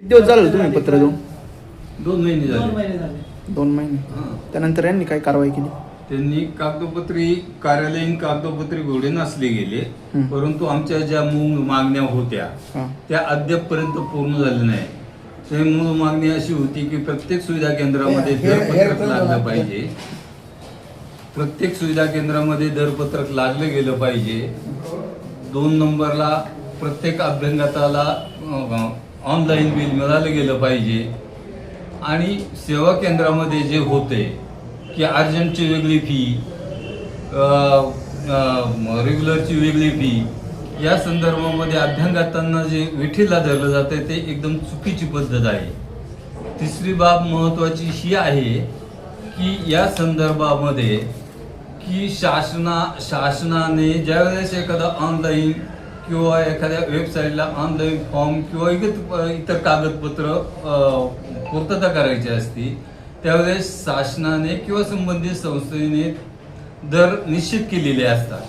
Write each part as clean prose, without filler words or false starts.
दिवस झालं तुम्ही पत्र देऊन? 2 महिने झाले. 2 महिने. त्यानंतर यांनी काय कारवाई केली? त्यांनी कागदोपत्री कार्यालयीन कागदोपत्री घोडे नसले गेले, परंतु आमच्या ज्या मूळ मागण्या होत्या त्या अद्यापपर्यंत पूर्ण झाल्या नाही. ते मूळ मागणी अशी होती की प्रत्येक सुविधा केंद्रामध्ये दरपत्रक लागलं पाहिजे. प्रत्येक सुविधा केंद्रामध्ये दरपत्रक लागलं गेलं पाहिजे. 2 नंबरला प्रत्येक अभ्यंगताला ऑनलाईन बिल मिळालं गेलं पाहिजे. आणि सेवा केंद्रामध्ये जे होते की अर्जंटची वेगळी फी, रेग्युलरची वेगळी फी, या संदर्भामध्ये अभ्यंगतांना जे विठीला धरलं जातं ते एकदम चुकीची पद्धत आहे. तिसरी बाब महत्त्वाची ही आहे की या संदर्भामध्ये की शासनाने ज्यावेळेस एखादा ऑनलाईन किंवा एखाद्या वेबसाईटला ऑनलाईन फॉर्म किंवा इतर कागदपत्र पूर्तता करायची असती त्यावेळेस शासनाने किंवा संबंधित संस्थेने दर निश्चित केलेले असतात.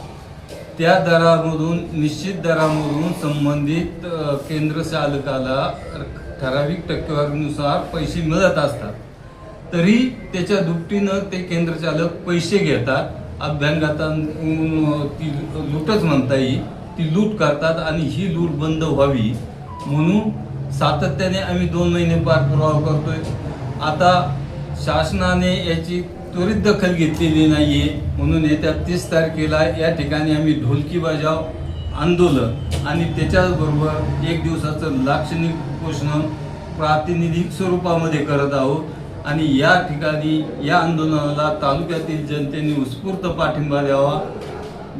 त्या निश्चित दरामधून संबंधित केंद्र चालकाला ठराविक टक्केवारीनुसार पैसे मिळत असतात. तरी त्याच्या दुपटीनं ते केंद्र चालक पैसे घेतात. अभ्यंगतांना ती लूटच म्हणता येईल, ती लूट करतात. आणि ही लूट बंद व्हावी म्हणून सातत्याने आम्ही 2 महिने पाठपुरावा करतोय. आता शासनाने याची त्वरित दखल घेतलेली नाहीये म्हणून येत्या 30 तारखेला या ठिकाणी आम्ही ढोलकी बजाव आंदोलन आणि त्याच्याबरोबर 1 दिवसाचं लाक्षणिक उपोषण प्रातिनिधिक स्वरूपामध्ये करत आहोत. आणि या ठिकाणी या आंदोलनाला तालुक्यातील जनतेने उत्स्फूर्त पाठिंबा द्यावा,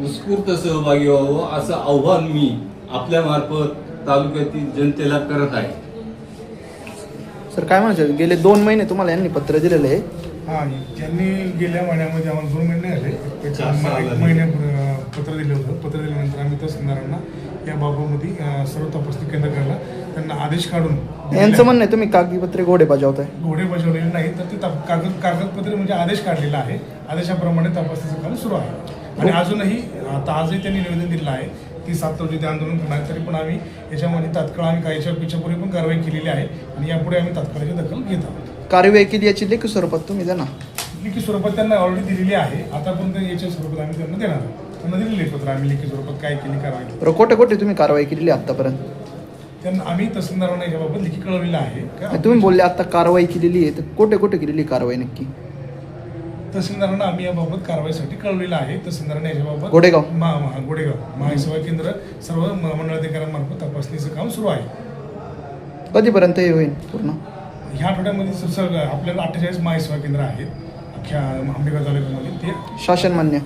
उत्स्फूर्त सहभागी व्हावं असं आव्हान मी आपल्यामार्फत तालुक्यातील जनतेला करत आहे. सर काय म्हणायचं, गेले 2 महिने तुम्हाला यांनी पत्र दिलेलं आहे? हां, त्यांनी गेल्या महिन्यामध्ये आम्हाला 2 महिने आले, 1 महिने पत्र दिलं होतं. पत्र दिल्यानंतर आम्ही तहसीलदारांना या बाबतीमध्ये सर्व तपासणी केंद्र करायला त्यांना आदेश काढून. यांचं म्हणणं आहे तुम्ही कागदपत्रे घोडे बजावताय. घोडे बजावलेले नाही तर ते कागदपत्रे म्हणजे आदेश काढलेला आहे. आदेशाप्रमाणे तपासणीचं काम सुरू आहे. आणि अजूनही आजही त्यांनी निवेदन दिलेलं आहे की 7 रोजी ते आंदोलन करणार. तरी पण आम्ही याच्यामध्ये तात्काळ आम्ही याच्यापूर्वी पण कारवाई केलेली आहे आणि यापुढे आम्ही तात्काळची दखल घेत आहोत. कारवाई केली याची लेखी स्वरूपात तुम्ही द्या ना. लेखी स्वरूपात त्यांना ऑलरेडी दिलेली आहे. आतापर्यंत याच्या स्वरूपात आम्ही त्यांना देणार आहोत. त्यांना दिलेली पत्र आम्ही लेखी स्वरूपात काय केली कारवाई. कोठे तुम्ही कारवाई केलेली आतापर्यंत? त्यांना आम्ही तहसीलदारांना याबाबत लेखी कळवलेलं आहे. तुम्ही बोलले आता कारवाई केलेली आहे, तर कुठे केलेली कारवाई नक्की? तहसीलदारांना आम्ही याबाबत कारवाईसाठी कळवलेलं आहे. तहसीलदारांना याच्याबाबत गोडेगाव महासेवा केंद्र सर्व मंडळाधिकाऱ्यांमार्फत तपासणीचं काम सुरू आहे. कधीपर्यंत हे होईल पूर्ण? ह्या आठवड्यामध्ये आपल्याला 48 महासेवा केंद्र आहेत अख्ख्या आंबेगाव तालुक्यामध्ये. ते शासन मान्य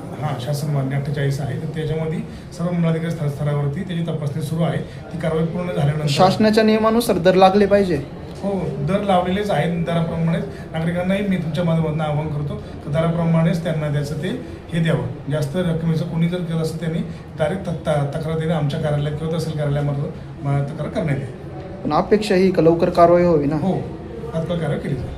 48 आहे. तर त्याच्यामध्ये सर्व मंडळाधिकारी स्तरावरती त्याची तपासणी सुरू आहे. ती कारवाई पूर्ण झाल्यानंतर शासनाच्या नियमानुसार दर लागले पाहिजे. हो, दर लावलेलेच आहेत. दराप्रमाणेच नागरिकांनाही मी तुमच्या माध्यमातून आवाहन करतो की दराप्रमाणेच त्यांना त्याचं ते हे द्यावं. जास्त रकमेचं कोणी जर केलं असं त्यांनी डायरेक्ट तक्रार देणे आमच्या कार्यालयात किंवा तहसील कार्यालयामार्फत तक्रार करण्यात येईल. पण अपेक्षा ही लवकर कारवाई व्हावी ना. हो, तात्काळ कारवाई केली जाईल.